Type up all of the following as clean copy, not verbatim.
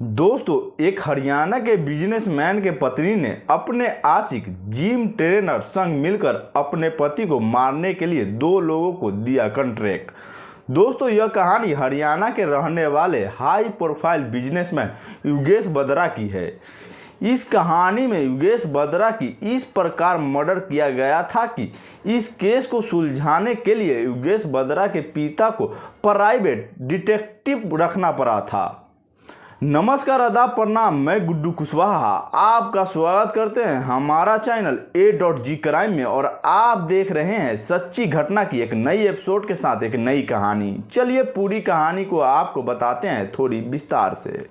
दोस्तों, एक हरियाणा के बिजनेसमैन के पत्नी ने अपने आशिक जिम ट्रेनर संग मिलकर अपने पति को मारने के लिए 2 लोगों को दिया कॉन्ट्रैक्ट। दोस्तों, यह कहानी हरियाणा के रहने वाले हाई प्रोफाइल बिजनेसमैन योगेश बदरा की है। इस कहानी में योगेश बदरा की इस प्रकार मर्डर किया गया था कि इस केस को सुलझाने के लिए योगेश बदरा के पिता को प्राइवेट डिटेक्टिव रखना पड़ा था। नमस्कार, आदाब, प्रणाम। मैं गुड्डू कुशवाहा आपका स्वागत करते हैं हमारा चैनल A.G क्राइम में और आप देख रहे हैं सच्ची घटना की एक नई एपिसोड के साथ एक नई कहानी। चलिए पूरी कहानी को आपको बताते हैं थोड़ी विस्तार से।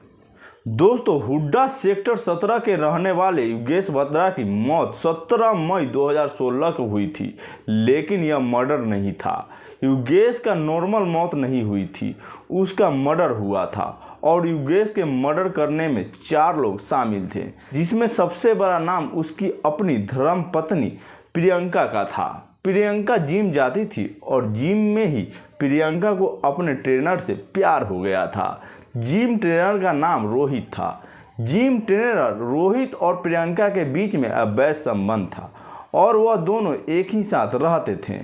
दोस्तों, हुड्डा सेक्टर 17 के रहने वाले योगेश बदरा की मौत 17 मई 2016 को हुई थी, लेकिन यह मर्डर नहीं था। योगेश का नॉर्मल मौत नहीं हुई थी, उसका मर्डर हुआ था और योगेश के मर्डर करने में 4 लोग शामिल थे, जिसमें सबसे बड़ा नाम उसकी अपनी धर्म पत्नी प्रियंका का था। प्रियंका जिम जाती थी और जिम में ही प्रियंका को अपने ट्रेनर से प्यार हो गया था। जिम ट्रेनर का नाम रोहित था। जिम ट्रेनर रोहित और प्रियंका के बीच में अवैध संबंध था और वह दोनों एक ही साथ रहते थे।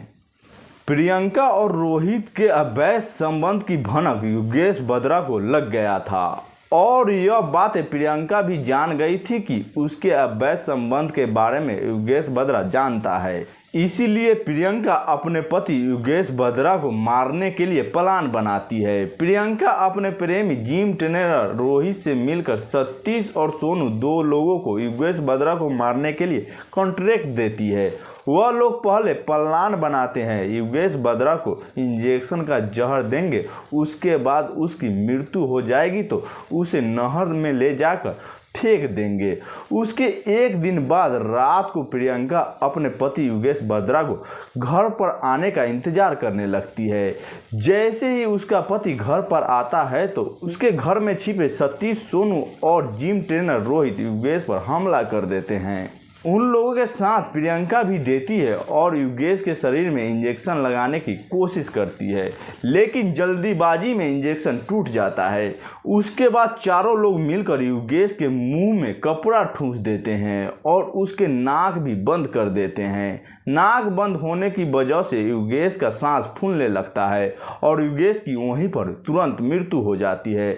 प्रियंका और रोहित के अवैध संबंध की भनक योगेश बदरा को लग गया था और यह बातें प्रियंका भी जान गई थी कि उसके अवैध संबंध के बारे में योगेश बदरा जानता है। इसीलिए प्रियंका अपने पति योगेश बदरा को मारने के लिए प्लान बनाती है। प्रियंका अपने प्रेमी जिम ट्रेनर रोहित से मिलकर सतीश और सोनू 2 लोगों को योगेश बदरा को मारने के लिए कॉन्ट्रैक्ट देती है। वह लोग पहले प्लान बनाते हैं, योगेश बदरा को इंजेक्शन का जहर देंगे, उसके बाद उसकी मृत्यु हो जाएगी तो उसे नहर में ले जाकर फेंक देंगे। उसके एक दिन बाद रात को प्रियंका अपने पति योगेश बदरा को घर पर आने का इंतजार करने लगती है। जैसे ही उसका पति घर पर आता है तो उसके घर में छिपे सतीश, सोनू और जिम ट्रेनर रोहित योगेश पर हमला कर देते हैं। उन लोगों के साथ प्रियंका भी देती है और योगेश के शरीर में इंजेक्शन लगाने की कोशिश करती है, लेकिन जल्दीबाजी में इंजेक्शन टूट जाता है। उसके बाद चारों लोग मिलकर योगेश के मुंह में कपड़ा ठूंस देते हैं और उसके नाक भी बंद कर देते हैं। नाक बंद होने की वजह से योगेश का सांस फूलने लगता है और योगेश की वहीं पर तुरंत मृत्यु हो जाती है।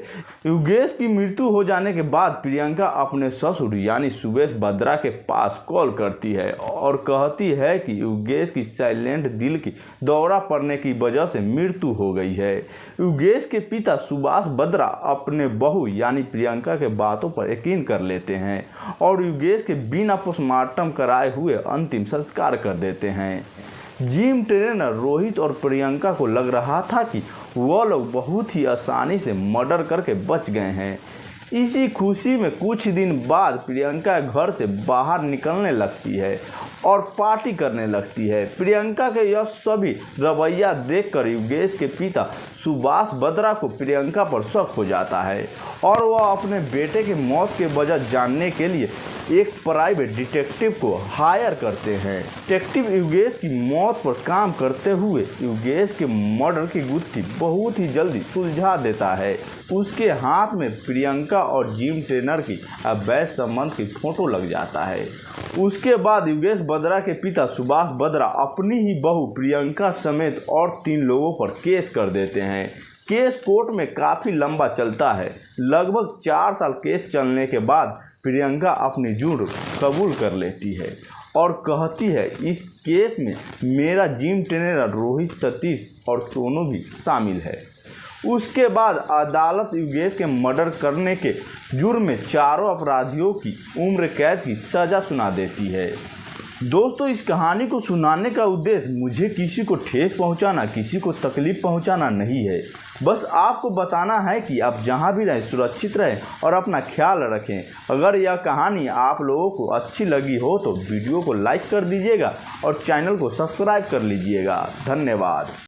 योगेश की मृत्यु हो जाने के बाद प्रियंका अपने ससुर यानी सुबेश बदरा के पास कॉल करती है और कहती है कि योगेश की साइलेंट दिल की दौरा पड़ने की वजह से मृत्यु हो गई है। योगेश के पिता सुभाष बदरा अपने बहू यानी प्रियंका के बातों पर यकीन कर लेते हैं और योगेश के बिना पोस्टमार्टम कराए हुए अंतिम संस्कार कर देते हैं। जिम ट्रेनर रोहित और प्रियंका को लग रहा था कि वह लोग बहुत ही आसानी से मर्डर करके बच गए हैं। इसी खुशी में कुछ दिन बाद प्रियंका घर से बाहर निकलने लगती है और पार्टी करने लगती है। प्रियंका के यह सभी रवैया देखकर योगेश के पिता सुभाष बदरा को प्रियंका पर शक हो जाता है और वह अपने बेटे की मौत के वजह जानने के लिए एक प्राइवेट डिटेक्टिव को हायर करते हैं। डिटेक्टिव योगेश की मौत पर काम करते हुए योगेश के मर्डर की गुत्थी बहुत ही जल्दी सुलझा देता है। उसके हाथ में प्रियंका और जिम ट्रेनर की अवैध संबंध की फोटो लग जाता है। उसके बाद योगेश बदरा के पिता सुभाष बदरा अपनी ही बहू प्रियंका समेत और 3 लोगों पर केस कर देते हैं। केस कोर्ट में काफ़ी लंबा चलता है। लगभग 4 साल केस चलने के बाद प्रियंका अपनी जुर्म कबूल कर लेती है और कहती है इस केस में मेरा जिम ट्रेनर रोहित, सतीश और सोनू भी शामिल है। उसके बाद अदालत योगेश के मर्डर करने के जुर्म में 4 अपराधियों की उम्र कैद की सज़ा सुना देती है। दोस्तों, इस कहानी को सुनाने का उद्देश्य मुझे किसी को ठेस पहुंचाना, किसी को तकलीफ पहुंचाना नहीं है। बस आपको बताना है कि आप जहां भी रहें सुरक्षित रहें और अपना ख्याल रखें। अगर यह कहानी आप लोगों को अच्छी लगी हो तो वीडियो को लाइक कर दीजिएगा और चैनल को सब्सक्राइब कर लीजिएगा। धन्यवाद।